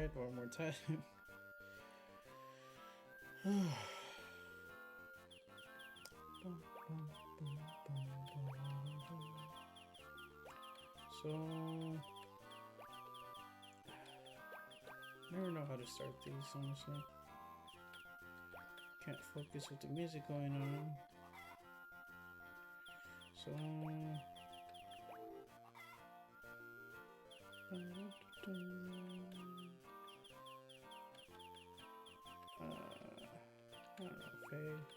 Alright, one more time. So, I never know how to start these, honestly. Can't focus with the music going on. So, I don't know, fade.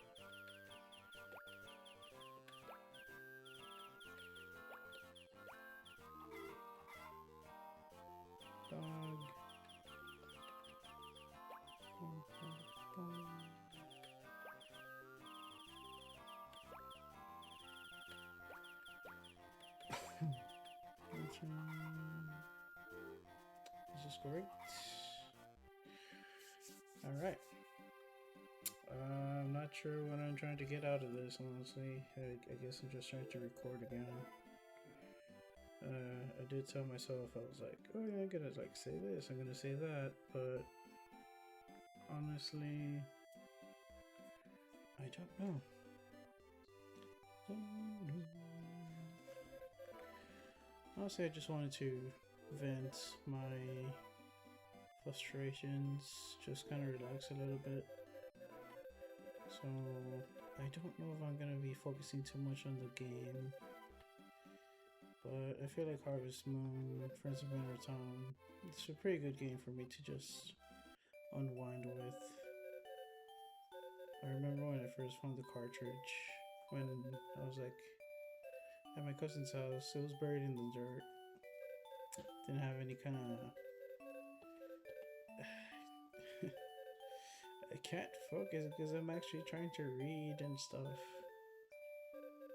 Dog. Boom, boom, boom. Is this correct? Alright. I'm not sure what I'm trying to get out of this, honestly. I guess I'm just trying to record again. I did tell myself, I was like, oh yeah, I'm gonna like say this, I'm gonna say that, but honestly, I don't know. Honestly, I just wanted to vent my frustrations, just kind of relax a little bit. So, I don't know if I'm gonna be focusing too much on the game. But I feel like Harvest Moon, Friends of Winter Town, it's a pretty good game for me to just unwind with. I remember when I first found the cartridge, when I was like at my cousin's house, it was buried in the dirt. Didn't have any kind of... I can't focus because I'm actually trying to read and stuff.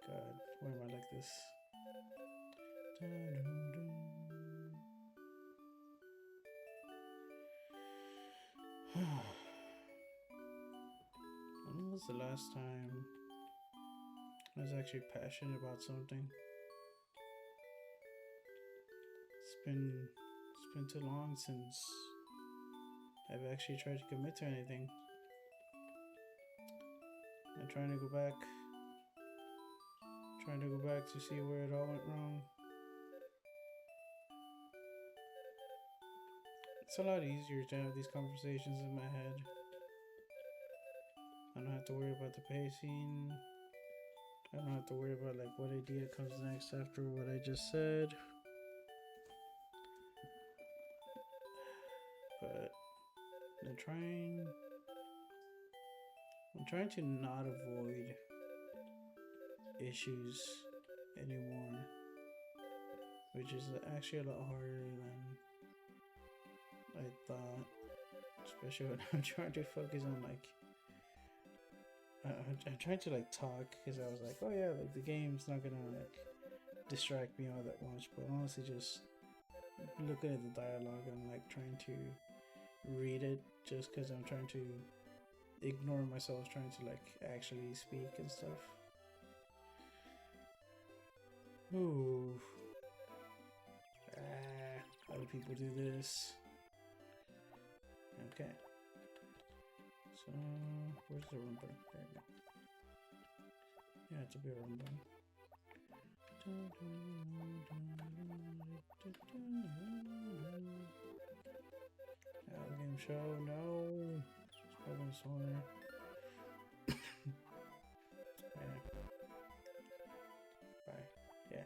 God, why am I like this? When was the last time I was actually passionate about something? It's been too long since I've actually tried to commit to anything. I'm trying to go back to see where it all went wrong. It's a lot easier to have these conversations in my head. I don't have to worry about the pacing. I don't have to worry about like what idea comes next after what I just said. But I'm trying to not avoid issues anymore, which is actually a lot harder than I thought, especially when I'm trying to focus on like I'm trying to like talk because I was like, oh yeah, like the game's not gonna like distract me all that much, but honestly just looking at the dialogue, I'm like trying to read it just because I'm trying to ignore myself trying to like actually speak and stuff. Ooh. How do people do this? Okay. So, where's the run button? There we go. Yeah, it's a bit run button. Game show, no. It's probably a song there. Yeah. Bye. Yeah.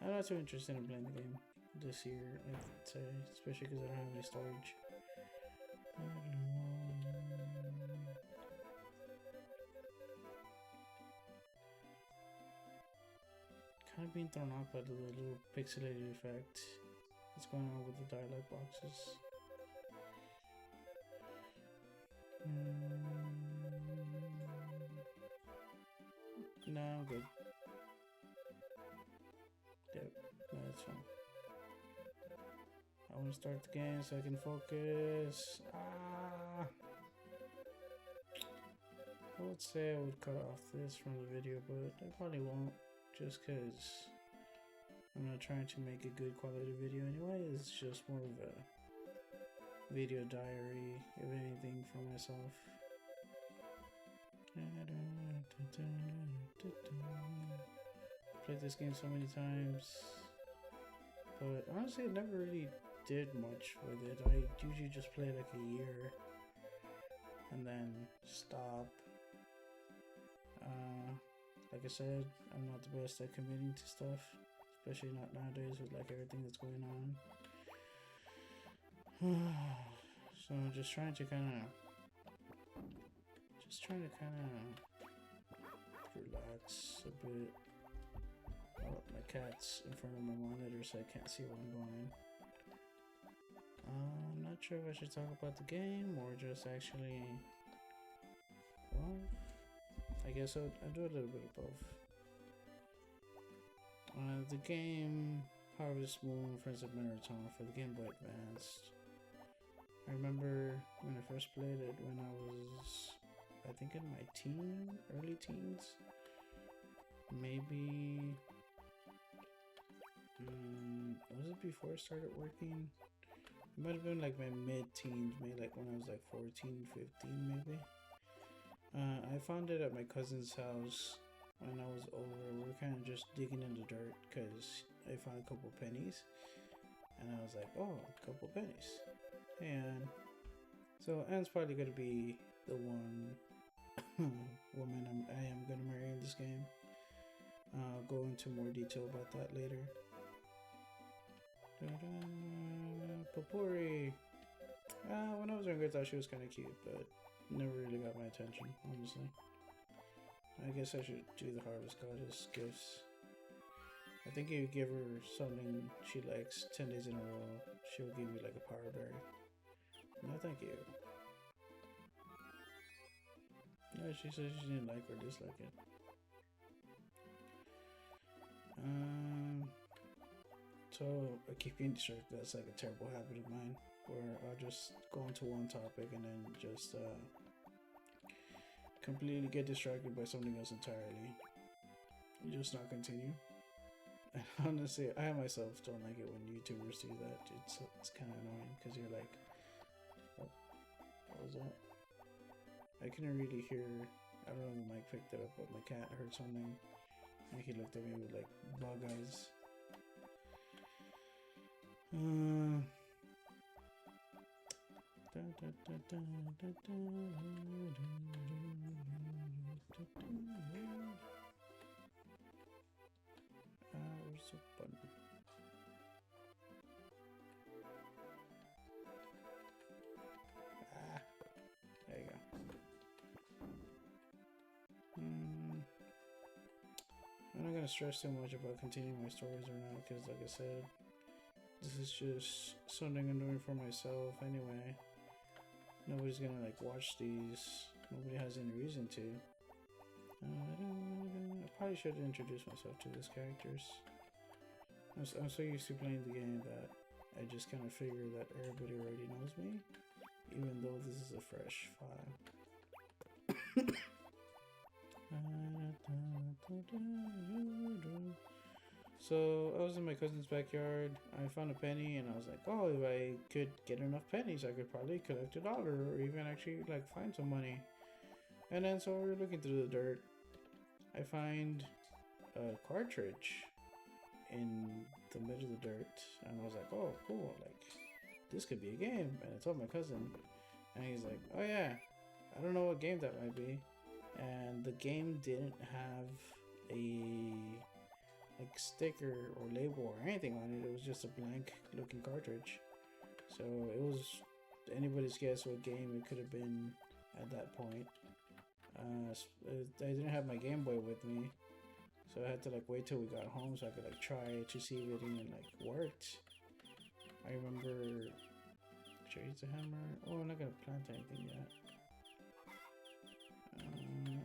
I'm not too interested in playing the game this year, I'd say, especially because I don't have any storage. Kind of being thrown off by the little pixelated effect that's going on with the dialogue boxes. No, I'm good. Yep, no, that's fine. I want to start the game so I can focus. I would say I would cut off this from the video, but I probably won't, just because I'm not trying to make a good quality video anyway. It's just more of a video diary, if anything, for myself. Played this game so many times, but honestly, I never really did much with it. I usually just play like a year and then stop. Like I said, I'm not the best at committing to stuff, especially not nowadays with like everything that's going on. So I'm just trying to kind of relax a bit. Oh, my cat's in front of my monitor, so I can't see where I'm going. I'm not sure if I should talk about the game or just actually. Well, I guess I'll do a little bit of both. The game Harvest Moon Friends of Marathon for the Game Boy Advance. I remember when I first played it when I was, I think, in my early teens. Maybe. Was it before I started working? It might have been like my mid-teens, maybe like when I was like 14, 15 maybe. I found it at my cousin's house when I was older. We were kind of just digging in the dirt because I found a couple pennies. And I was like, oh, a couple pennies. And so Anne's probably going to be the one woman I am going to marry in this game. I'll go into more detail about that later. Popori. When I was younger, I thought she was kind of cute, but never really got my attention, honestly. I guess I should do the Harvest Goddess gifts. I think if you give her something she likes 10 days in a row, she'll give me like a power berry. No, thank you. No, she said she didn't like or dislike it. So I keep getting distracted. That's like a terrible habit of mine, where I'll just go into one topic and then just completely get distracted by something else entirely. Just not continue. And honestly, I myself don't like it when YouTubers do that. It's kind of annoying because you're like, oh, what was that? I couldn't really hear. I don't know if the mic picked it up, but my cat heard something. And he looked at me with like bug eyes. Where's the button? There you go. I'm not gonna stress too much about continuing my stories or not, because like I said, this is just something I'm doing for myself anyway. Nobody's gonna like watch these. Nobody has any reason to. I probably should introduce myself to these characters. I'm so used to playing the game that I just kind of figure that everybody already knows me, even though this is a fresh file. So I was in my cousin's backyard. I found a penny and I was like, oh, if I could get enough pennies, I could probably collect $1 or even actually like find some money. And then so we were looking through the dirt. I find a cartridge in the middle of the dirt and I was like, oh, cool, like this could be a game. And I told my cousin and he's like, oh yeah, I don't know what game that might be. And the game didn't have a like sticker or label or anything on it. It was just a blank looking cartridge. So it was anybody's guess what game it could have been at that point. I didn't have my Game Boy with me, so I had to like wait till we got home so I could like try it to see if it even like worked. I remember Cherry's the hammer. Oh, I'm not gonna plant anything yet.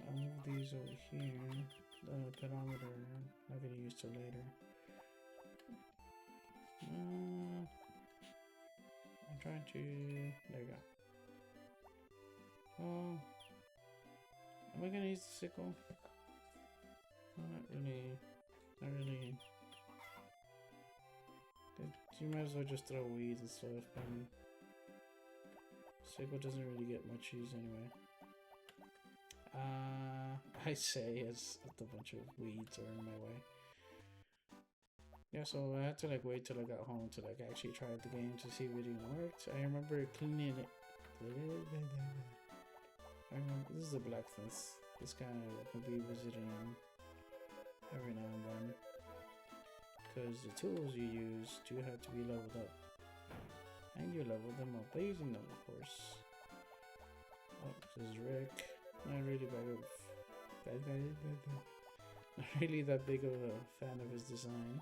I'll move these over here. The pedometer, I'm not gonna use till later. I'm trying to. There you go. Oh, am I gonna use the sickle? No, not really. Not really. You might as well just throw weeds and stuff. Seiko doesn't really get much use anyway. I say as a bunch of weeds are in my way. Yeah, so I had to like wait till I got home to like actually try the game to see if it even worked. I remember cleaning it. I remember this is a blacksmith. This guy could be visiting every now and then, because the tools you use do have to be leveled up, and you level them up by using them, of course. Oh, this is Rick. Not really not really that big of a fan of his design.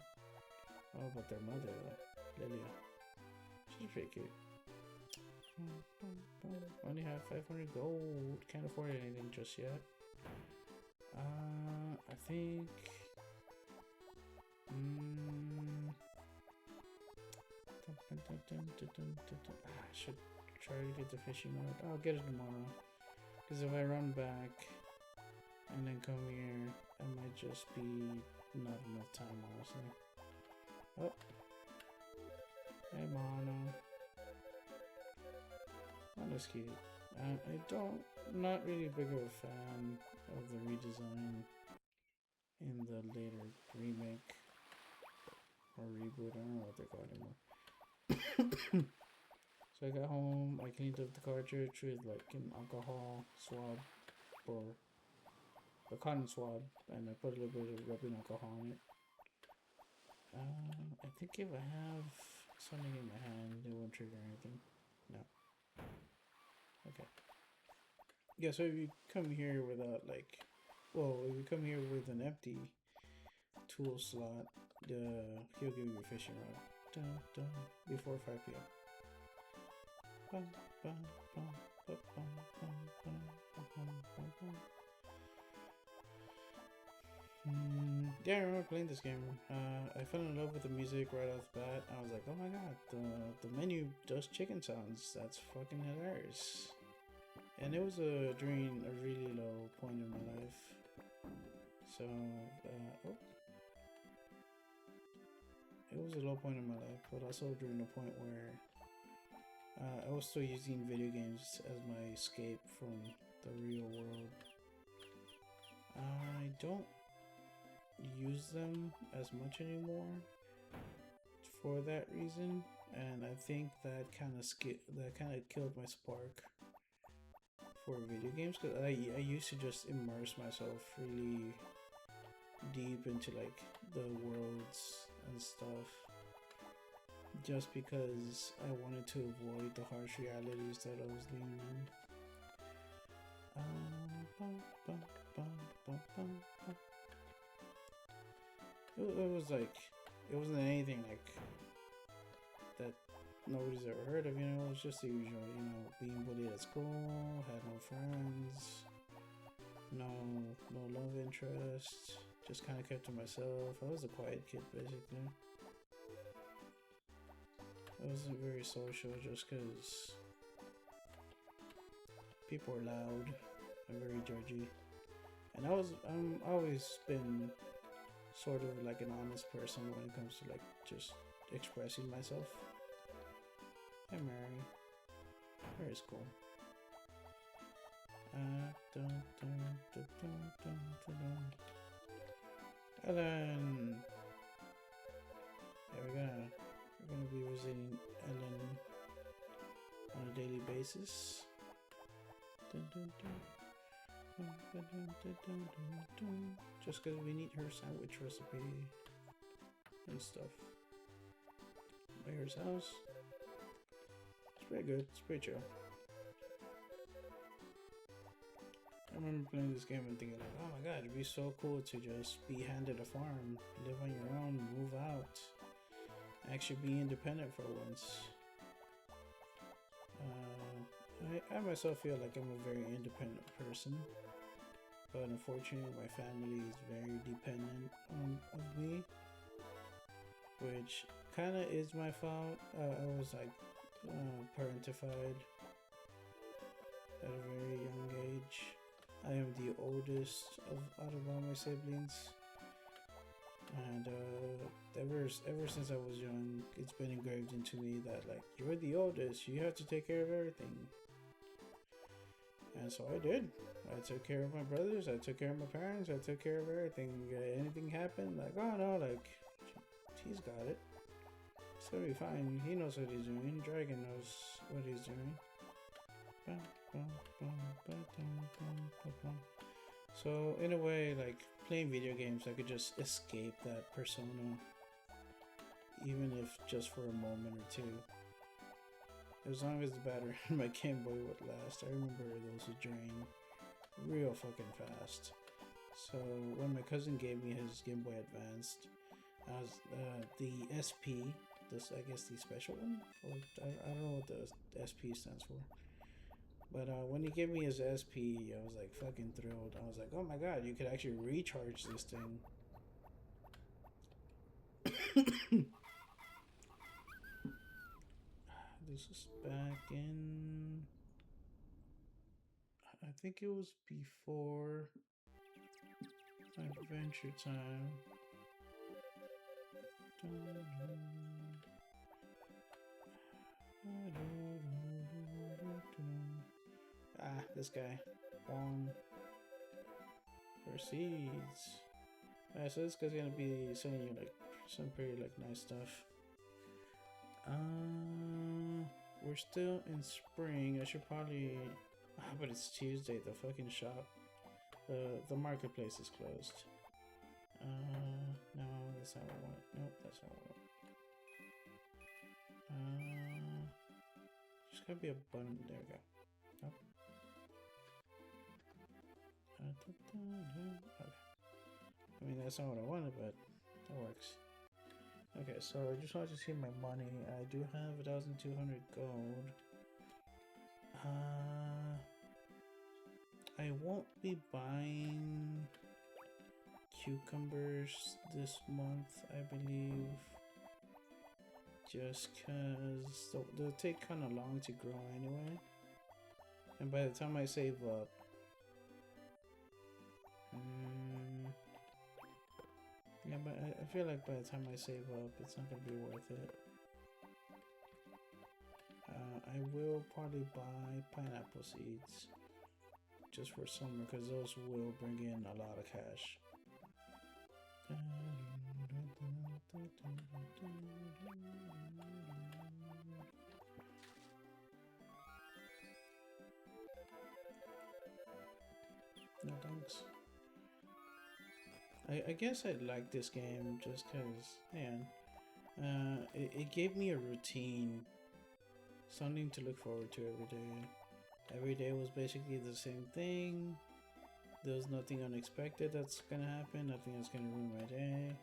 Oh, but their mother, Lilia, she's pretty cute. Only have 500 gold. Can't afford anything just yet. I think. I should try to get the fishing rod. I'll get it tomorrow. Because if I run back and then come here, it might just be not enough time, honestly. Oh. Hey, Mono. Mono's cute. Not really big of a fan of the redesign in the later remake or reboot. I don't know what they're called anymore. So I got home, I cleaned up the cartridge with like an alcohol swab or a cotton swab, and I put a little bit of rubbing alcohol on it. I think if I have something in my hand, it won't trigger anything. No. Okay. Yeah, so if you come here without like, well, if you come here with an empty tool slot, he'll give you a fishing rod. Dun, dun, before 5 p.m. Yeah, I remember playing this game. I fell in love with the music right off the bat. I was like, oh my god, the menu does chicken sounds. That's fucking hilarious. And it was during a really low point in my life. So, it was a low point in my life, but also during a point where I was still using video games as my escape from the real world. I don't use them as much anymore for that reason, and I think that kind of killed my spark for video games, because I used to just immerse myself really deep into like the worlds and stuff, just because I wanted to avoid the harsh realities that I was living in. It was like, it wasn't anything like that nobody's ever heard of, you know. It was just the usual, you know, being bullied at school, had no friends, no love interest, just kind of kept to myself. I was a quiet kid, basically. I wasn't very social just because people were loud and very judgy. And I'm always been sort of like an honest person when it comes to like just expressing myself. Hi, Mary. Mary's cool. Ellen. Yeah, we're gonna be visiting Ellen on a daily basis. Just because we need her sandwich recipe and stuff. Mayor's house. It's pretty good. It's pretty chill. I remember playing this game and thinking like, oh my god, it'd be so cool to just be handed a farm, live on your own, move out, actually be independent for once. I myself feel like I'm a very independent person, but unfortunately my family is very dependent of me, which kind of is my fault. I was like parentified at a very young age. I am the oldest out of all my siblings, and ever since I was young, it's been engraved into me that like, you're the oldest, you have to take care of everything. And so I did. I took care of my brothers. I took care of my parents. I took care of everything. Anything happened, like, oh no, like, he's got it. It's gonna be fine. He knows what he's doing. Dragon knows what he's doing. So in a way, like, playing video games, I could just escape that persona, even if just for a moment or two. As long as the battery on my Game Boy would last. I remember those would drain real fucking fast. So when my cousin gave me his Game Boy Advanced, I was the SP, this, I guess the special one, or I don't know what the SP stands for. But when he gave me his SP, I was like fucking thrilled. I was like, oh my god, you could actually recharge this thing. This was back in, I think it was before Adventure Time. This guy. One. Proceeds. Alright, so this guy's gonna be sending you like some pretty like nice stuff. We're still in spring. I should probably, but it's Tuesday. The fucking shop, the marketplace is closed. No, that's not what I want. Nope, that's not what I want. There's gotta be a button. There we go. Nope. Okay. I mean, that's not what I wanted, but that works. Okay, so I just wanted to see my money. I do have 1,200 gold. I won't be buying cucumbers this month, I believe. Just cause they'll take kind of long to grow anyway. And by the time I save up, yeah, but I feel like by the time I save up, it's not gonna be worth it. I will probably buy pineapple seeds just for summer, because those will bring in a lot of cash. No thanks. I guess I like this game just because, man, it gave me a routine, something to look forward to every day. Every day was basically the same thing. There was nothing unexpected that's gonna happen, nothing that's gonna ruin my day.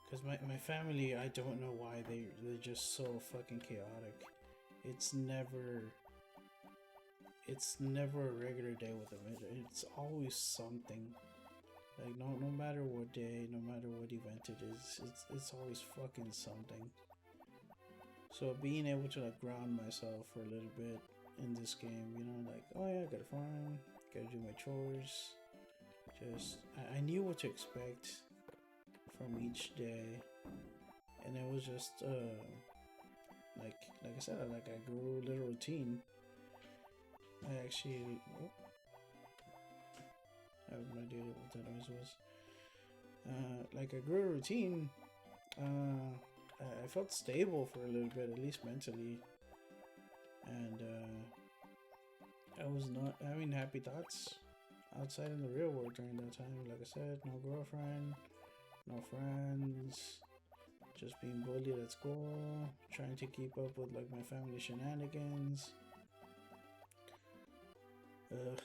Because my family, I don't know why they're just so fucking chaotic. It's never a regular day with them. It's always something. Like no matter what day, no matter what event it is, it's always fucking something. So being able to like ground myself for a little bit in this game, you know, like, oh yeah, I gotta farm, gotta do my chores. Just I knew what to expect from each day, and it was just like I said, I grew a little routine. I actually. Oh, I have no idea what that noise was. Like I grew a routine. I felt stable for a little bit, at least mentally, and I was not having happy thoughts outside in the real world during that time. Like I said, no girlfriend, no friends, just being bullied at school, trying to keep up with like my family shenanigans. Ugh.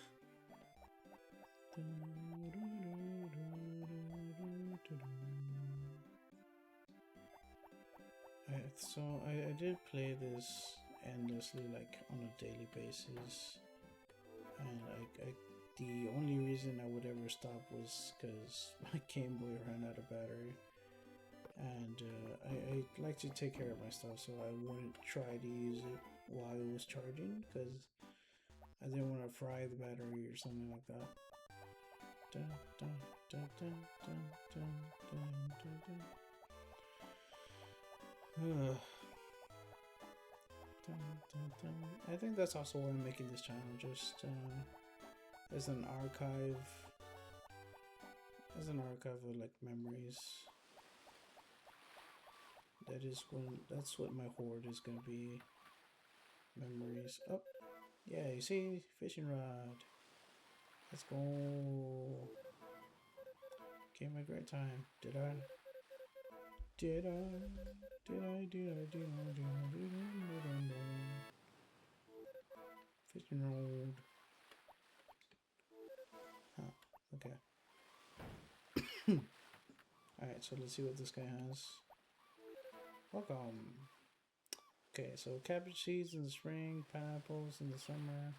So I did play this endlessly, like on a daily basis, and the only reason I would ever stop was because my Game Boy ran out of battery, and I like to take care of my stuff, so I wouldn't try to use it while it was charging, because I didn't want to fry the battery or something like that. Dun, dun, dun, dun, dun, dun, dun, dun, dun. Dun, dun, dun. I think that's also why I'm making this channel, just as an archive, of like memories. That's what my hoard is gonna be. Memories. Oh, yeah, you see, fishing rod. Let's go. Came a great time. Did I? Did I? Fishing rod. Huh, okay. Alright, so let's see what this guy has. Welcome. Okay, so cabbage seeds in the spring, pineapples in the summer.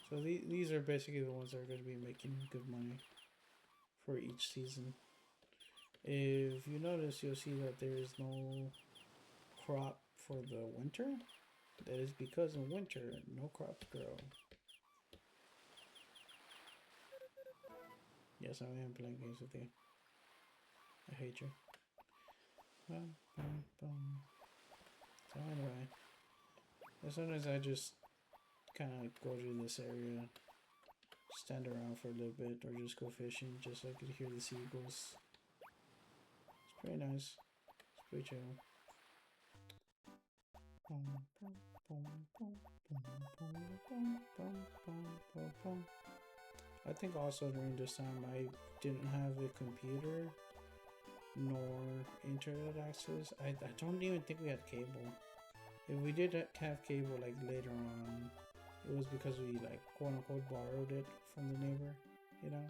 So these are basically the ones that are going to be making good money for each season. If you notice, you'll see that there is no crop for the winter. That is because in winter, no crops grow. Yes, I am playing games with you. I hate you. So anyway, as soon as I just kind of go to this area, stand around for a little bit, or just go fishing, just so I could hear the seagulls. It's pretty nice. It's pretty chill. I think also during this time I didn't have a computer nor internet access. I don't even think we had cable. If we did have cable like later on, it was because we like quote unquote borrowed it from the neighbor, you know?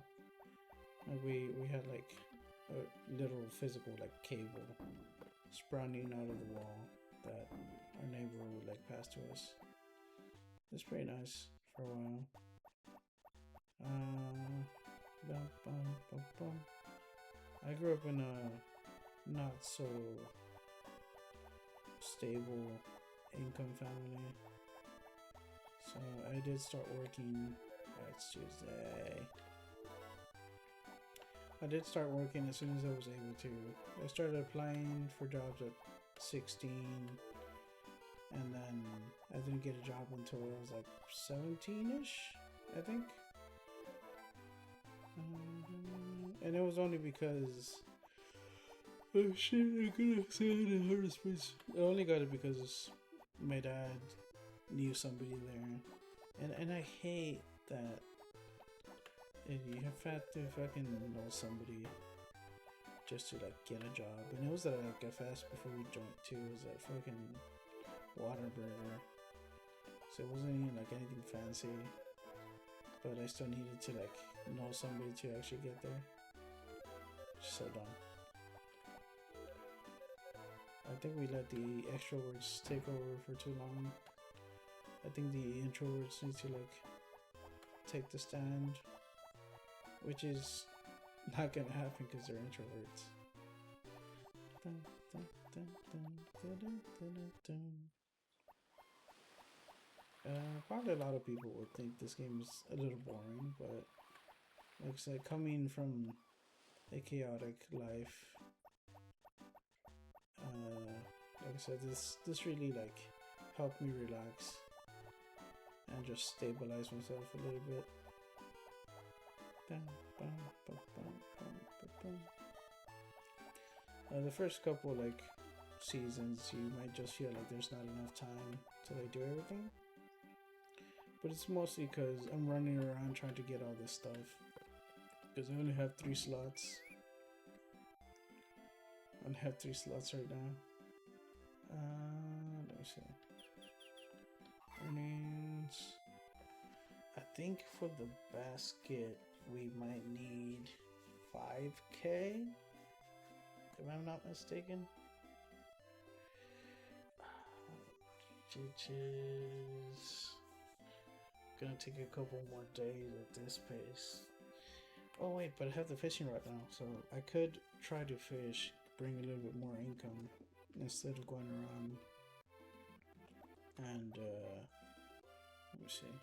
Like we had like a literal physical like cable sprouting out of the wall that our neighbor would like pass to us. It's pretty nice for a while. I grew up in a not so stable income family, so I did start working. It's Tuesday. I did start working as soon as I was able to. I started applying for jobs at 16, and then I didn't get a job until I was like 17-ish, I think. And it was only because oh shit, I couldn't say it in hard space. I only got it because my dad knew somebody there, and I hate that you have to fucking know somebody just to like get a job. And it was at like a fast before we joined too. It was at fucking Whataburger, so it wasn't even like anything fancy. But I still needed to like know somebody to actually get there. Just so dumb. I think we let the extroverts take over for too long. I think the introverts need to like take the stand, which is not gonna happen because they're introverts. Probably a lot of people would think this game is a little boring, but like I said, coming from a chaotic life, like I said, this really like helped me relax and just stabilize myself a little bit. The first couple like seasons, you might just feel like there's not enough time to like do everything. But it's mostly because I'm running around trying to get all this stuff. Because I only have 3 slots. I only have 3 slots right now. Let me see. Earnings. I think for the basket we might need 5K. If I'm not mistaken. Which is gonna take a couple more days at this pace. Oh wait, but I have the fishing rod now, so I could try to fish, bring a little bit more income instead of going around and let me see.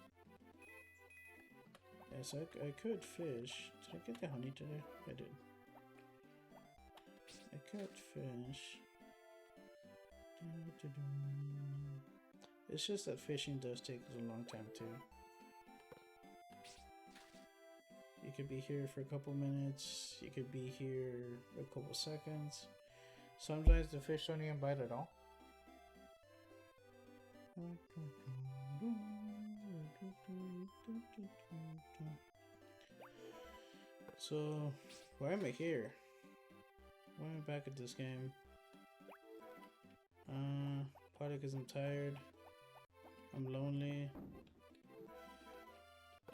Yes, I could fish. Did I get the honey today? I did. I could fish. It's just that fishing does take a long time too. could be here for a couple minutes. You could be here a couple seconds. Sometimes the fish don't even bite at all. So, why am I here? Why am I back at this game? Probably because I'm tired. I'm lonely.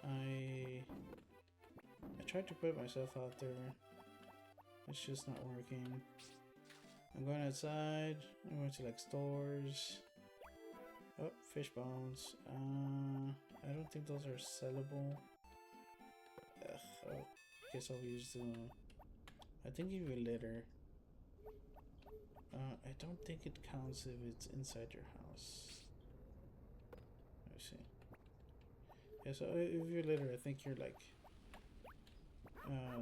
I tried to put myself out there. It's just not working. I'm going outside. I'm going to like stores. Oh, fish bones. I don't think those are sellable. I guess I'll use the. I think give you litter. I don't think it counts if it's inside your house. Let me see. Yeah, so if you're litter, I think you're like.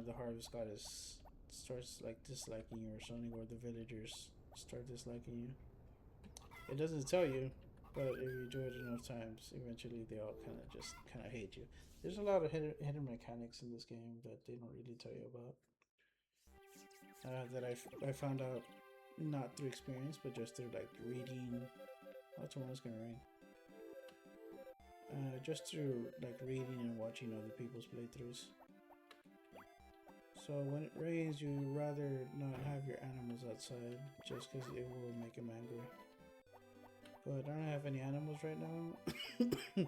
The harvest goddess starts like disliking you or something, or the villagers start disliking you. It doesn't tell you, but if you do it enough times, eventually they all kind of hate you. There's a lot of hidden mechanics in this game that they don't really tell you about. That I found out not through experience, but just through like reading. Oh, tomorrow's gonna rain. Just through like reading and watching other people's playthroughs. So when it rains, you rather not have your animals outside, just because it will make them angry. But I don't have any animals right now, and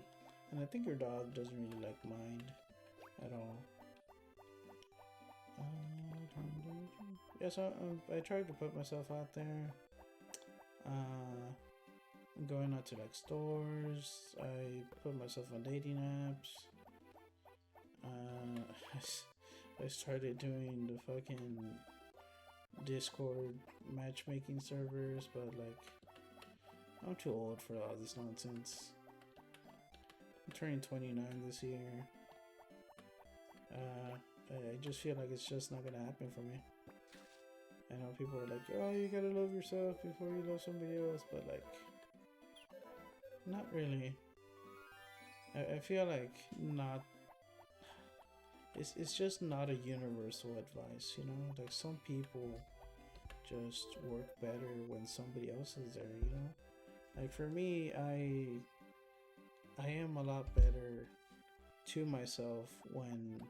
I think your dog doesn't really like mind at all. Yeah, so I tried to put myself out there. I'm going out to like stores. I put myself on dating apps. I started doing the fucking Discord matchmaking servers, but like I'm too old for all this nonsense. I'm turning 29 this year. I just feel like it's just not gonna happen for me. I know people are like, oh, you gotta love yourself before you love somebody else, but like, not really. I feel like not. It's just not a universal advice, you know? Like some people just work better when somebody else is there, you know? Like for me, I am a lot better to myself when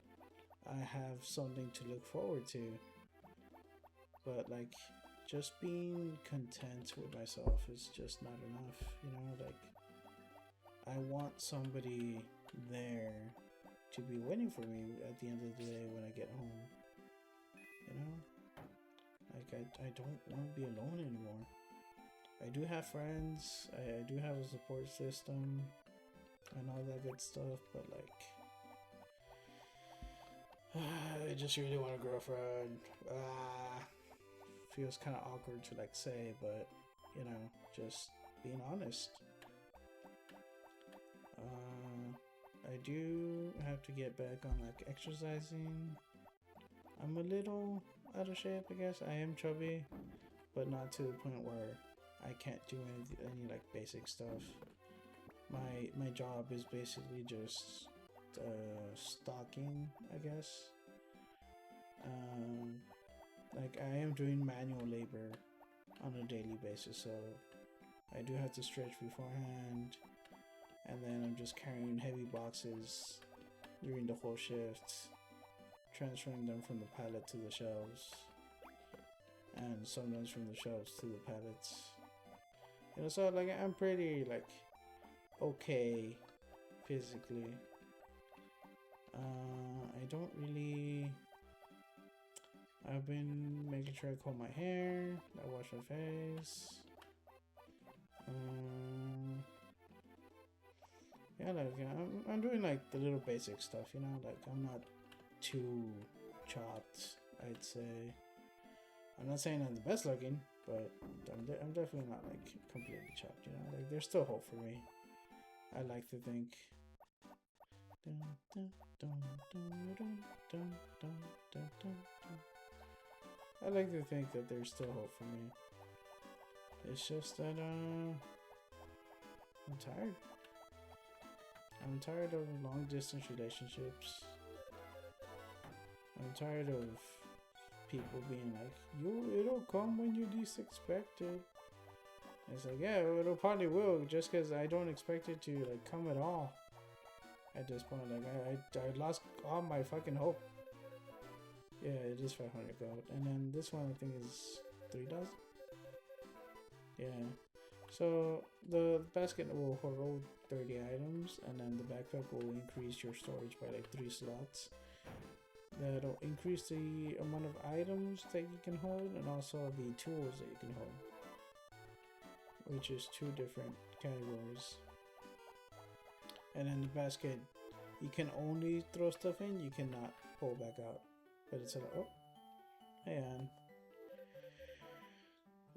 I have something to look forward to. But like just being content with myself is just not enough, you know? Like I want somebody there to be waiting for me at the end of the day when I get home, you know? Like I don't want to be alone anymore. I do have friends, I do have a support system and all that good stuff, but like I just really want a girlfriend. Feels kind of awkward to like say, but you know, just being honest. I do have to get back on like exercising. I'm a little out of shape, I guess. I am chubby, but not to the point where I can't do any like basic stuff. My job is basically just stalking, I guess. Like I am doing manual labor on a daily basis, so I do have to stretch beforehand, and then I'm just carrying heavy boxes during the whole shift, transferring them from the pallet to the shelves, and sometimes from the shelves to the pallets. You know, so like I'm pretty like okay physically. I don't really. I've been making sure I comb my hair, I wash my face. Yeah, like I'm doing like the little basic stuff, you know. Like I'm not too chopped, I'd say. I'm not saying I'm the best looking, but I'm definitely not like completely chopped, you know. Like there's still hope for me. I like to think. I like to think that there's still hope for me. It's just that I'm tired. I'm tired of long distance relationships. I'm tired of people being like, it'll come when you least expect it. It's like, yeah, it'll probably will, just because I don't expect it to like come at all. At this point, like I lost all my fucking hope. Yeah, it is 500 gold, and then this one I think is 3,000. Yeah. So the basket will hold 30 items, and then the backpack will increase your storage by like 3 slots. That'll increase the amount of items that you can hold, and also the tools that you can hold, which is 2 different categories. And then the basket, you can only throw stuff in, you cannot pull back out. But it's like, oh, hey, Ann.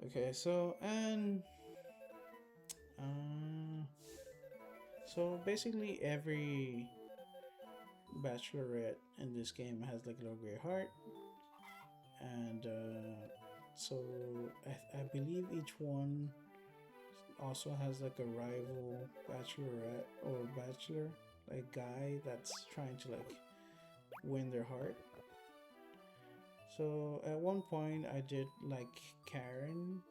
Okay, so, and so basically every bachelorette in this game has like a little gray heart, and so I believe each one also has like a rival bachelorette or bachelor, like guy that's trying to like win their heart. So at one point I did like Karen.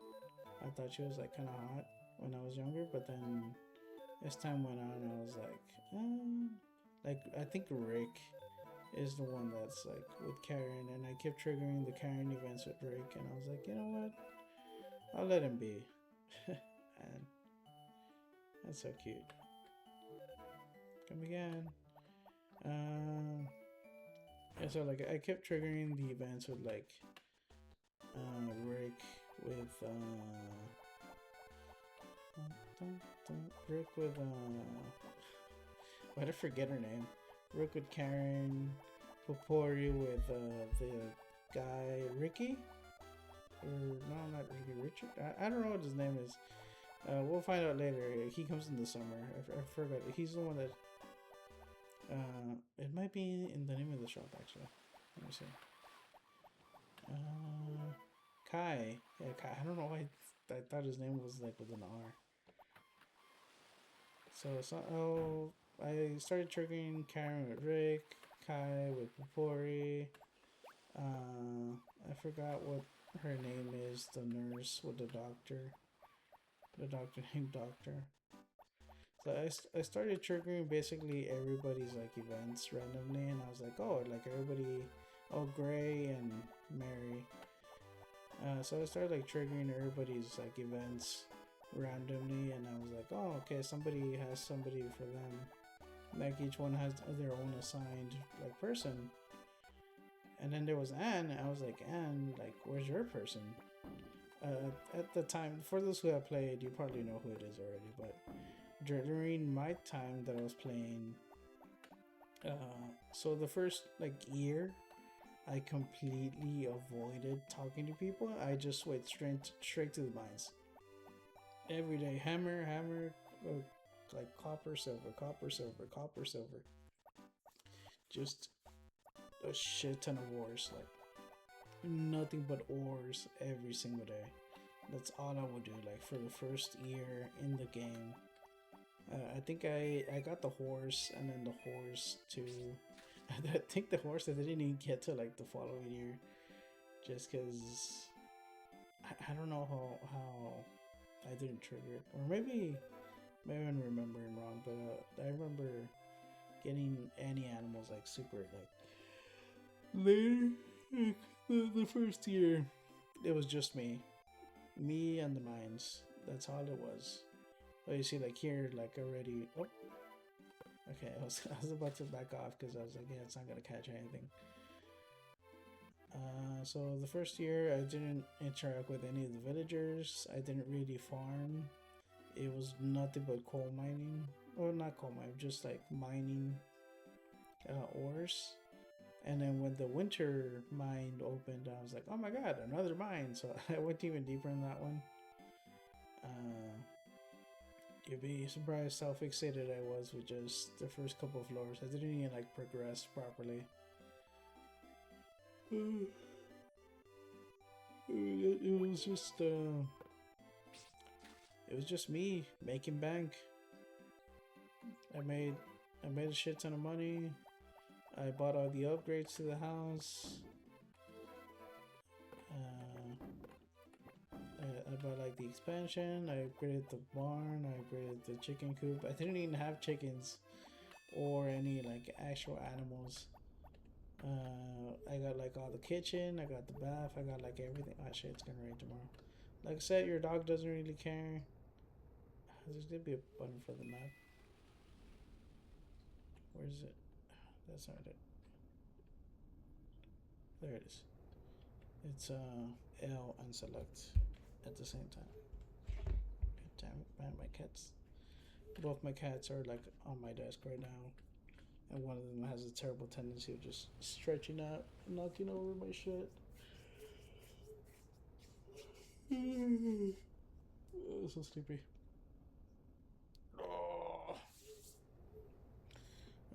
I thought she was like kind of hot when I was younger, but then as time went on, I was like I think Rick is the one that's like with Karen, and I kept triggering the Karen events with Rick, and I was like, you know what, I'll let him be. And that's so cute. Come again. Yeah, so like I kept triggering the events with like Rick with Rick with why did I forget her name? Rick with Karen, Popori with the guy Ricky, or no, not Ricky, Richard. I don't know what his name is. We'll find out later. He comes in the summer. I forgot. He's the one that. It might be in the name of the shop actually. Let me see. Kai. Yeah, Kai. I don't know why I thought his name was like with an R. So I started triggering Karen with Rick, Kai with Popori. I forgot what her name is. The nurse with the doctor. The doctor named Doctor. So I started triggering basically everybody's like events randomly, and I was like, oh, like everybody, oh, Gray and Mary. So I started like triggering everybody's like events randomly, and I was like, oh, okay, somebody has somebody for them. Like each one has their own assigned like person. And then there was Anne. I was like, Anne, like, where's your person? At the time, for those who have played, you probably know who it is already, but during my time that I was playing, so the first like year, I completely avoided talking to people. I just went straight to the mines. Every day, hammer, like copper, silver, copper, silver, copper, silver. Just a shit ton of ores, like nothing but ores every single day. That's all I would do, like for the first year in the game. I think I got the horse, and then the horse to I think the horse I didn't even get to like the following year, just because I don't know how I didn't trigger it, or maybe I'm remembering wrong, but I remember getting any animals like super like later. The first year, it was just me and the mines. That's all it was. But you see, like here, like already. Oh, okay. I was about to back off because I was like, yeah, it's not gonna catch anything. So the first year, I didn't interact with any of the villagers. I didn't really farm. It was nothing but coal mining, or not coal mining, just like mining ores. And then when the winter mine opened, I was like, oh my god, another mine. So I went even deeper in that one. You'd be surprised how fixated I was with just the first couple of floors. I didn't even like progress properly. It was just me making bank. I made a shit ton of money. I bought all the upgrades to the house. I bought like the expansion. I upgraded the barn. I upgraded the chicken coop. I didn't even have chickens or any like actual animals. I got like all the kitchen. I got the bath. I got like everything. Oh shit, it's gonna rain tomorrow. Like I said, your dog doesn't really care. There's gonna be a button for the map. Where is it? That's not it. There it is. It's L and select at the same time. God damn it, man! My cats. Both my cats are like on my desk right now, and one of them has a terrible tendency of just stretching out, knocking over my shit. Oh, so sleepy. Oh.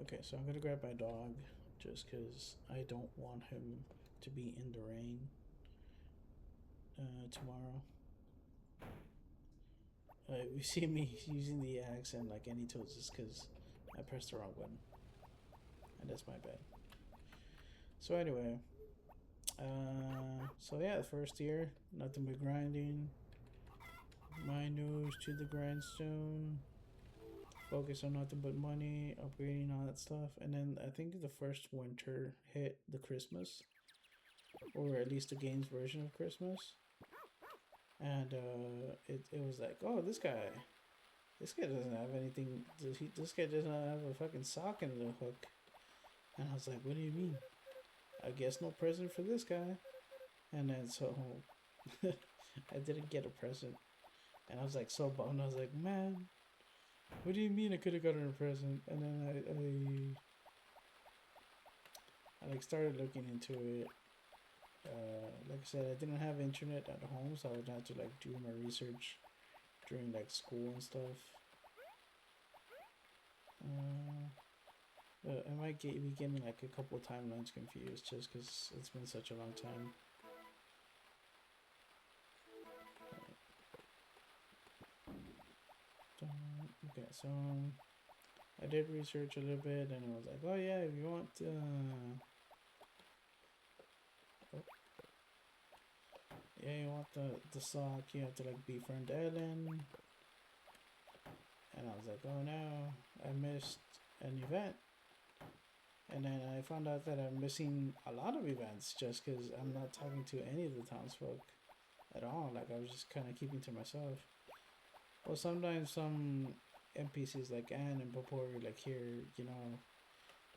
Okay, so I'm gonna grab my dog just because I don't want him to be in the rain tomorrow. You see me using the axe and like any tools just because I pressed the wrong button, and that's my bad. So anyway, so yeah, the first year, nothing but grinding. My nose to the grindstone. Focus on nothing but money, upgrading all that stuff, and then I think the first winter hit the Christmas, or at least the game's version of Christmas, and it was like, oh, this guy doesn't have anything. This guy doesn't have a fucking sock in the hook, and I was like, what do you mean? I guess no present for this guy, and then so I didn't get a present, and I was like so bummed. I was like, man. What do you mean I could have gotten a present? And then I like started looking into it. Like I said, I didn't have internet at home, so I would have to like do my research during like school and stuff. But I might be getting like a couple of timelines confused just because it's been such a long time. Okay, so I did research a little bit, and it was like, oh yeah, if you want, yeah, you want the sock, you have to like befriend Ellen. And I was like, oh no, I missed an event. And then I found out that I'm missing a lot of events just because I'm not talking to any of the townsfolk at all. Like, I was just kind of keeping to myself. Well, sometimes some NPCs like Anne and Popori, like here, you know,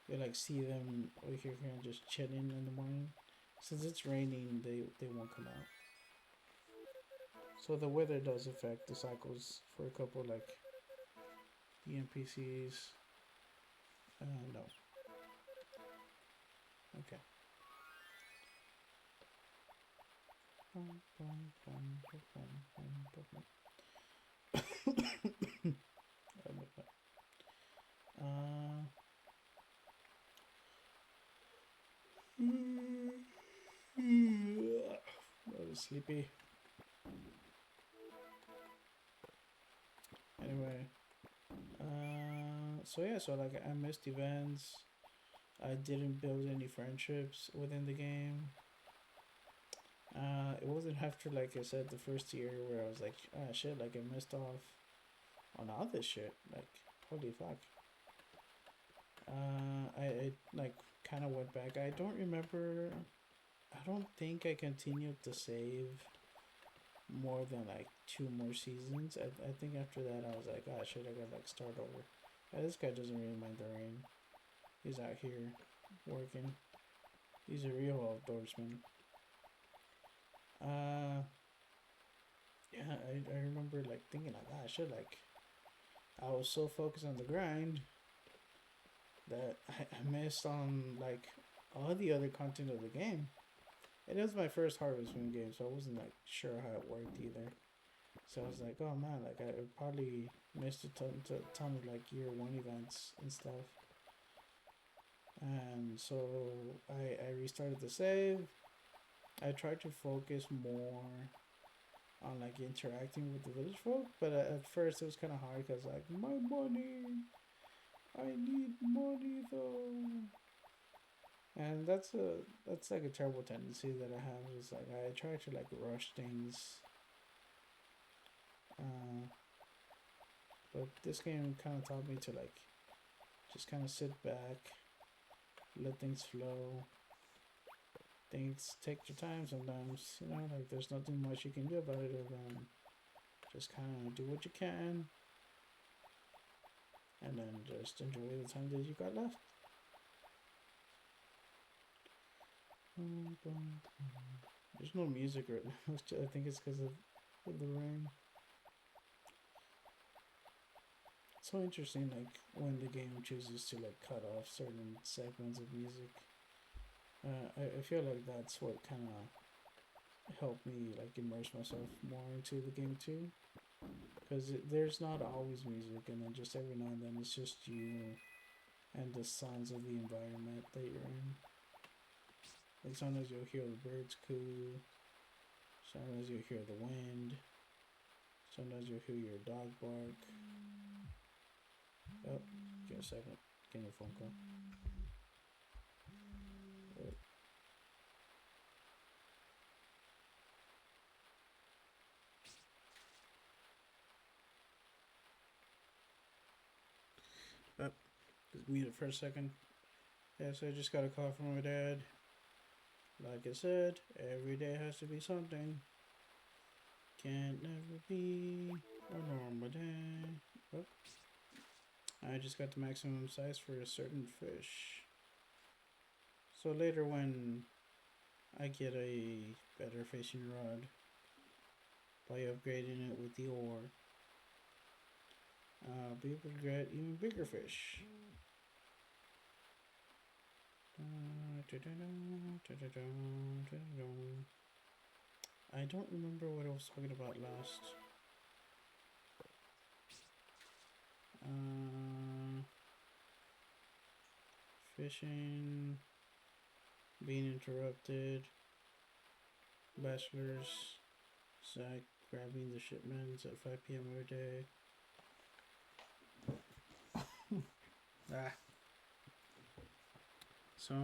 you like see them over here kind of just chilling in the morning. Since it's raining, they won't come out. So the weather does affect the cycles for a couple, like the NPCs. No. Okay. I was sleepy. Anyway, so yeah, so like I missed events. I didn't build any friendships within the game. It wasn't after, like I said, the first year where I was like, ah, shit, like I missed off on all this shit. Like, holy fuck. I like kind of went back. I don't remember. I don't think I continued to save more than like 2 more seasons. I think after that I was like, ah, shit, I gotta like start over. This guy doesn't really mind the rain. He's out here working. He's a real outdoorsman. Yeah, I remember like thinking like, ah, shit, like I was so focused on the grind that I missed on like all the other content of the game. It was my first Harvest Moon game, so I wasn't like sure how it worked either. So I was like, oh man, like I probably missed a ton of like year 1 events and stuff. And so I restarted the save. I tried to focus more on like interacting with the village folk, but at first it was kind of hard because like, my money, I need money though. And that's like a terrible tendency that I have. Is like I try to like rush things. Uh, but this game kind of taught me to like just kind of sit back, let things flow. Things take your time sometimes. You know, like there's nothing much you can do about it other than just kind of do what you can, and then just enjoy the time that you got left. There's no music right now. I think it's because of the rain. It's so interesting, like when the game chooses to like cut off certain segments of music. I feel like that's what kind of helped me like immerse myself more into the game too, because there's not always music, and then just every now and then it's just you and the sounds of the environment that you're in. Like sometimes you'll hear the birds coo, sometimes you'll hear the wind, sometimes you'll hear your dog bark. Oh, give me a second. Getting a phone call. Oh, just muted for a second. Yeah, so I just got a call from my dad. Like I said, every day has to be something. Can't never be a normal day. Oh, I just got the maximum size for a certain fish. So later when I get a better fishing rod by upgrading it with the ore, I'll be able to get even bigger fish. I don't remember what I was talking about last. Fishing, being interrupted, bachelors, Zach grabbing the shipments at 5 p.m. every day. So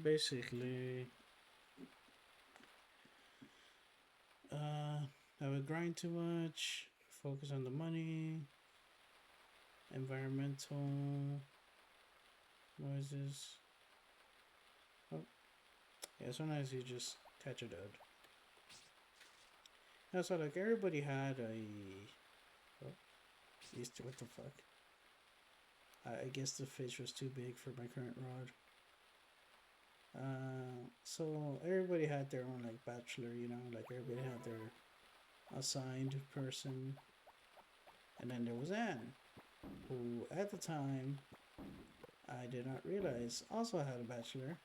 basically, I would grind too much, focus on the money, environmental noises. Oh, yeah, sometimes you just catch a dud. Yeah, so like everybody had a. Oh, what the fuck? I guess the fish was too big for my current rod. So everybody had their own like bachelor, you know, like everybody had their assigned person, and then there was Anne, who at the time I did not realize also had a bachelor.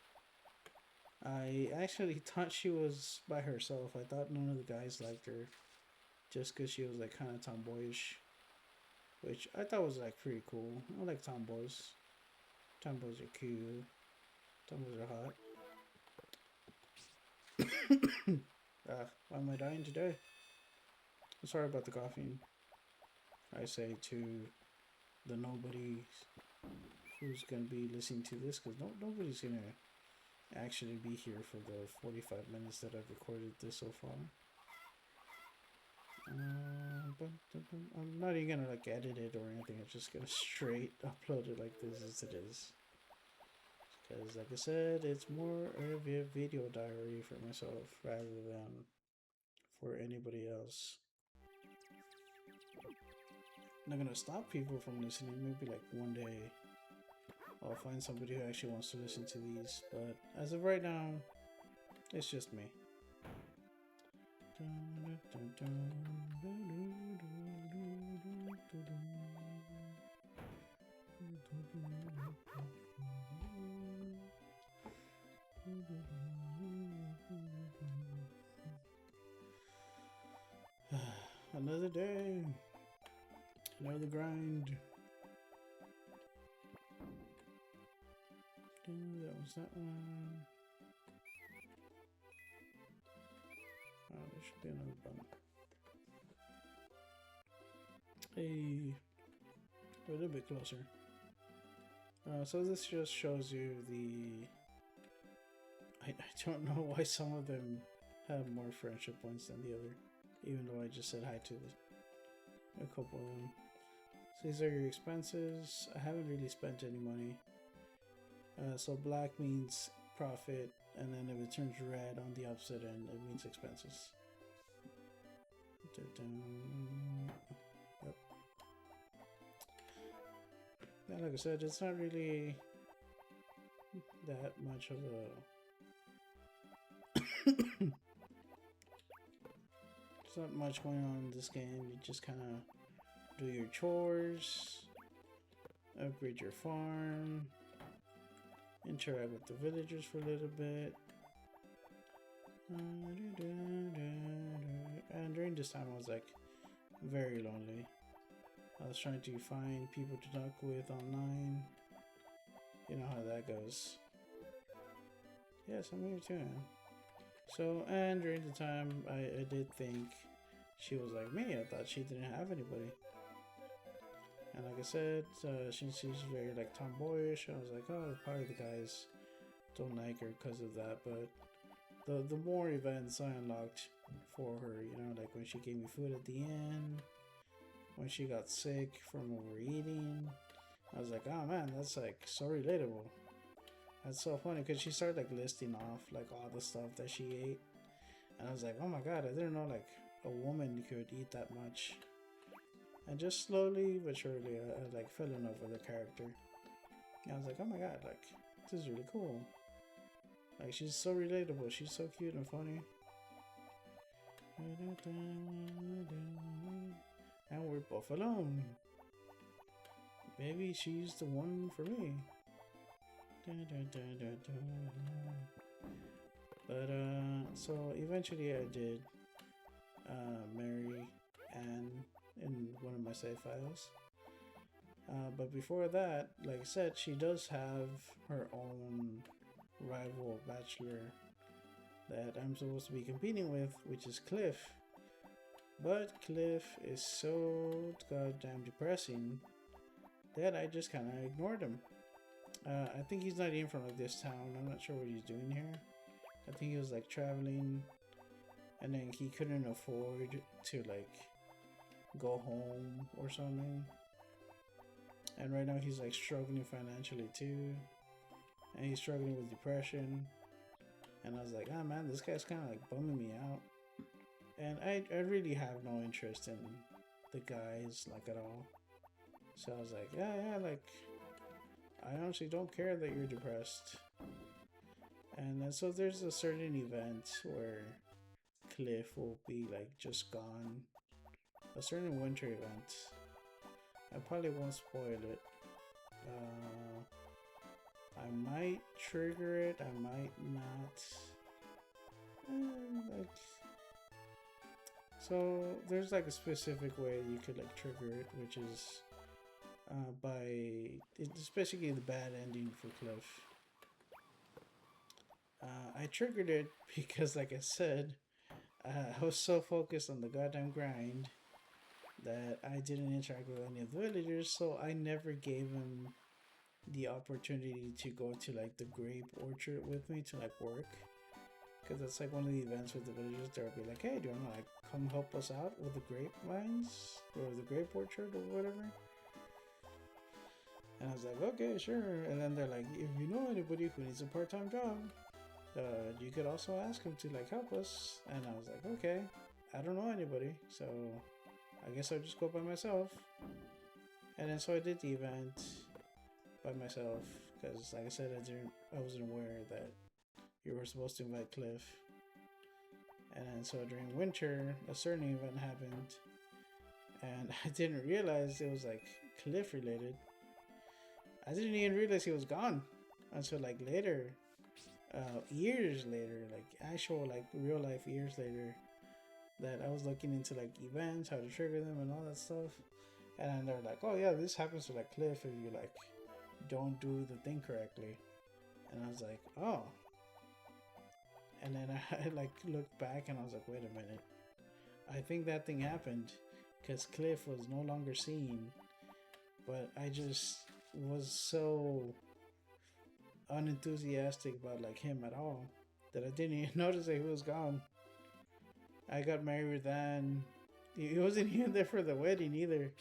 I actually thought she was by herself. I thought none of the guys liked her, just because she was like kind of tomboyish, which I thought was like pretty cool. I like tomboys. Tomboys are cute. Tomboys are hot. Why am I dying today? I'm sorry about the coughing. I say to the nobody who's gonna be listening to this, because nobody's gonna actually be here for the 45 minutes that I've recorded this so far. But I'm not even gonna like edit it or anything. I'm just gonna straight upload it like this as it is. Because like I said, it's more of a video diary for myself rather than for anybody else. I'm not gonna stop people from listening. Maybe like one day I'll find somebody who actually wants to listen to these. But as of right now, it's just me. Another day, another grind. That was that one. Oh, there should be another button. Hey, a little bit closer. So this just shows you the. I don't know why some of them have more friendship points than the other, even though I just said hi to a couple of them. So these are your expenses. I haven't really spent any money. So black means profit, and then if it turns red on the opposite end, it means expenses. Yep. Yeah, like I said, it's not really that much of a there's not much going on in this game. You just kind of do your chores, upgrade your farm, interact with the villagers for a little bit. And during this time I was like very lonely. I was trying to find people to talk with online. You know how that goes. Yes, I'm here too. So, and during the time I did think she was like me. I thought she didn't have anybody. And like I said, since she's very like tomboyish, I was like, oh, probably the guys don't like her because of that. But the more events I unlocked for her, you know, like when she gave me food at the end, when she got sick from overeating, I was like, oh man, that's like so relatable. That's so funny because she started like listing off like all the stuff that she ate, and I was like, oh my god, I didn't know like a woman could eat that much. And just slowly but surely, I like fell in love with the character. And I was like, oh my god, like this is really cool. Like she's so relatable. She's so cute and funny. And we're both alone. Maybe she's the one for me. But so eventually I did marry Anne in one of my save files. But before that, like I said, she does have her own rival bachelor that I'm supposed to be competing with, which is Cliff. But Cliff is so goddamn depressing that I just kind of ignored him. I think he's not even from like this town. I'm not sure what he's doing here. I think he was like traveling, and then he couldn't afford to like go home or something. And right now he's like struggling financially too, and he's struggling with depression. And I was like, oh man, this guy's kind of like bumming me out. And I really have no interest in the guys like at all. So I was like, yeah, like I honestly don't care that you're depressed. And then so there's a certain event where Cliff will be like just gone. A certain winter event. I probably won't spoil it. I might trigger it, I might not. Like, so there's like a specific way you could like trigger it, which is it's basically the bad ending for Cliff. I triggered it because, like I said, I was so focused on the goddamn grind that I didn't interact with any of the villagers, so I never gave him the opportunity to go to like the grape orchard with me to like work. Because that's like one of the events with the villagers. They'll be like, hey, do you want to like come help us out with the grapevines or the grape orchard or whatever? And I was like, okay, sure. And then they're like, if you know anybody who needs a part-time job, you could also ask him to like help us. And I was like, okay, I don't know anybody, so I guess I'll just go by myself. And then so I did the event by myself because, like I said, I wasn't aware that you were supposed to invite Cliff. And then so during winter, a certain event happened, and I didn't realize it was like Cliff related. I didn't even realize he was gone until like later, years later, like actual like real life years later, that I was looking into like events, how to trigger them and all that stuff. And then they're like, oh yeah, this happens to like Cliff if you like don't do the thing correctly. And I was like, oh. And then I like looked back and I was like, wait a minute, I think that thing happened because Cliff was no longer seen, but I just was so unenthusiastic about like him at all that I didn't even notice that he was gone. I got married then. He wasn't even there for the wedding either.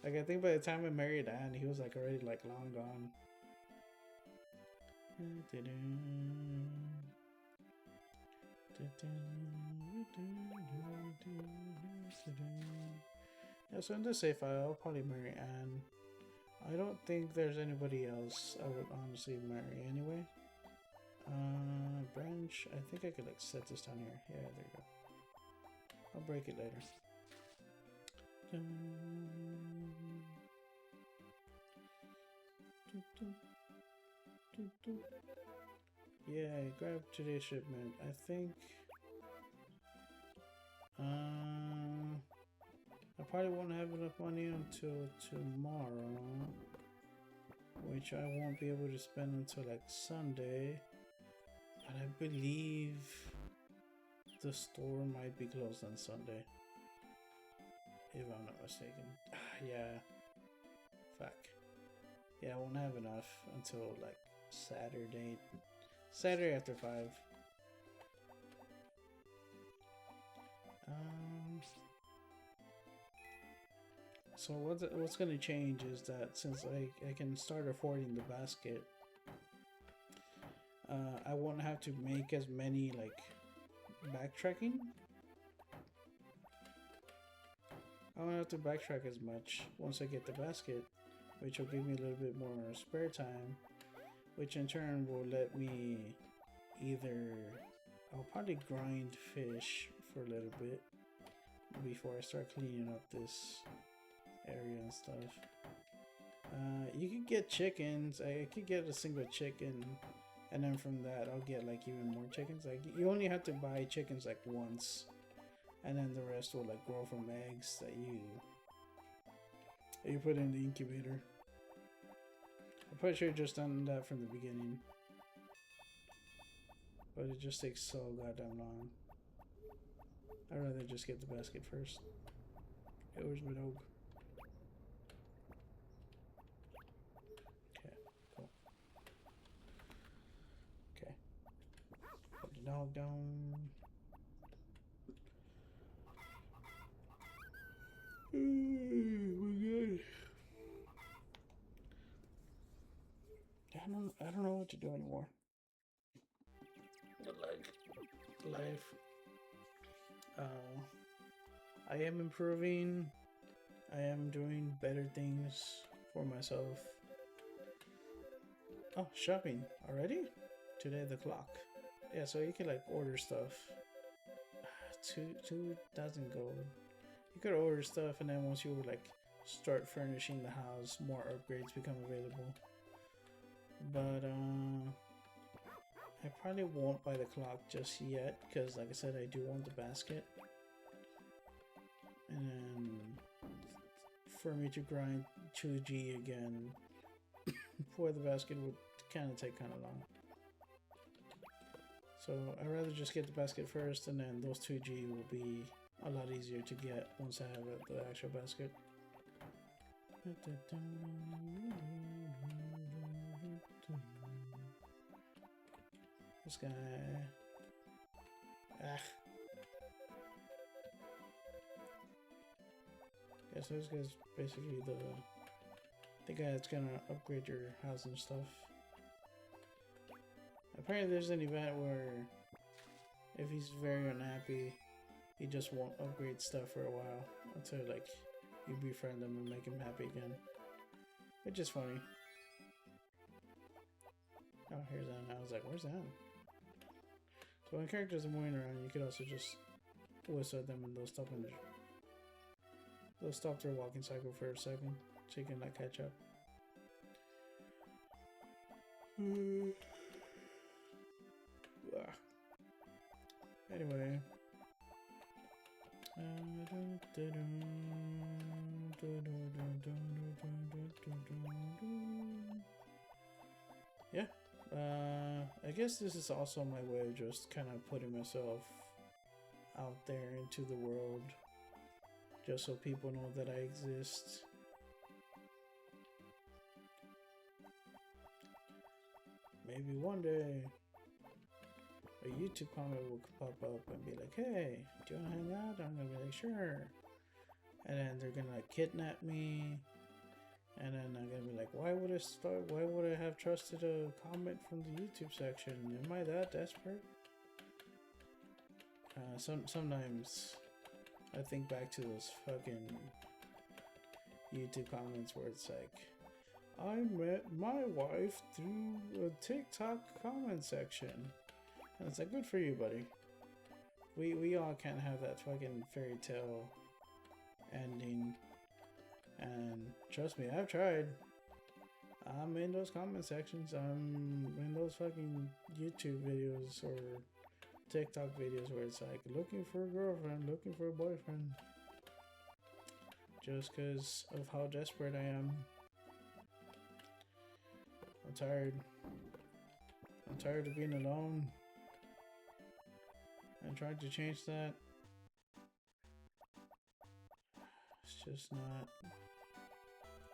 Like I think by the time I married Anne, he was like already like long gone. Yeah, so in this safe file, I'll probably marry Anne. I don't think there's anybody else I would honestly marry anyway. Branch. I think I could like set this down here. Yeah, there you go. I'll break it later. Yeah, I grabbed today's shipment. I think I probably won't have enough money until tomorrow, which I won't be able to spend until like Sunday. But I believe the store might be closed on Sunday, if I'm not mistaken. Yeah, fuck. Yeah, I won't have enough until like Saturday after 5. So what's gonna change is that since I can start affording the basket, I won't have to make as many like backtracking. I won't have to backtrack as much once I get the basket, which will give me a little bit more spare time, which in turn will let me either I'll probably grind fish for a little bit before I start cleaning up this area and stuff. You can get chickens. I could get a single chicken, and then from that I'll get like even more chickens. Like you only have to buy chickens like once, and then the rest will like grow from eggs that you put in the incubator. I'm pretty sure just done that from the beginning, but it just takes so goddamn long. I'd rather just get the basket first. Hey, where's my dog? Okay, cool. Okay. Put the dog down. We're good. I don't know what to do anymore. Life. I am improving. I am doing better things for myself. Oh, shopping already? Today the clock. Yeah, so you can like order stuff. 2,000 gold. You could order stuff, and then once you like start furnishing the house, more upgrades become available. But I probably won't buy the clock just yet, because like I said, I do want the basket. And then for me to grind 2G again for the basket would kind of take kind of long. So I'd rather just get the basket first, and then those 2G will be a lot easier to get once I have the actual basket. This guy. Yeah, so this guy's basically the guy that's gonna upgrade your house and stuff. Apparently there's an event where if he's very unhappy, he just won't upgrade stuff for a while until like you befriend him and make him happy again. Which is funny. Oh, here's Anne. I was like, where's Anne? So when characters are moving around, you could also just whistle at them and they'll stop their walking cycle for a second so you can like catch up. Anyway. Yeah. I guess this is also my way of just kind of putting myself out there into the world, just so people know that I exist. maybe one day a YouTube comment will pop up and be like, hey, do you want to hang out? I'm gonna be like, sure. And then they're gonna like kidnap me. And then I'm gonna be like, why would I have trusted a comment from the YouTube section? Am I that desperate? Sometimes I think back to those fucking YouTube comments where it's like, I met my wife through a TikTok comment section. And it's like, good for you, buddy. We all can't have that fucking fairy tale ending. And trust me, I've tried. I'm in those comment sections. I'm in those fucking YouTube videos or TikTok videos where it's like, looking for a girlfriend, looking for a boyfriend. Just because of how desperate I am. I'm tired. I'm tired of being alone. I'm trying to change that. It's just not.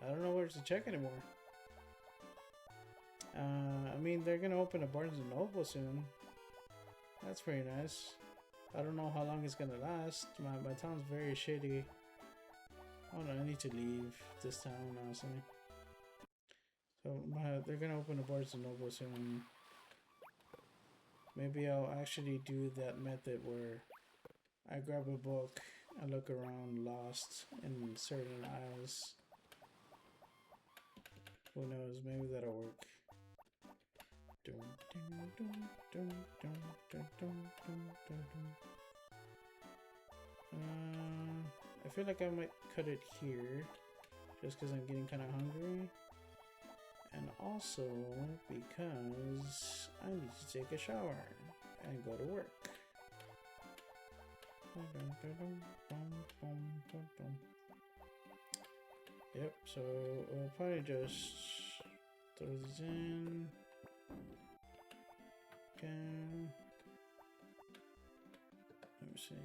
I don't know where to check anymore. I mean, they're gonna open a Barnes and Noble soon. That's pretty nice. I don't know how long it's gonna last. My town's very shitty. Oh no, I need to leave this town, honestly. So they're gonna open a Barnes and Noble soon. Maybe I'll actually do that method where I grab a book and look around lost in certain aisles. Who knows? Maybe that'll work. I feel like I might cut it here just because I'm getting kind of hungry, and also because I need to take a shower and go to work. Yep, so I'll probably just throw these in. Okay. Let me see,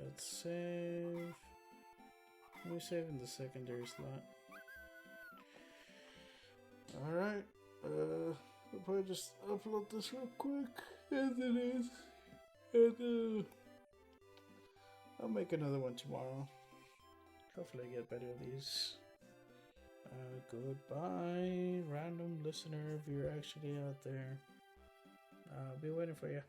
let's save. Let me save in the secondary slot. Alright, I'll probably just upload this real quick as it is. And I'll make another one tomorrow. Hopefully I get better at these. Goodbye, random listener, if you're actually out there. I'll be waiting for you.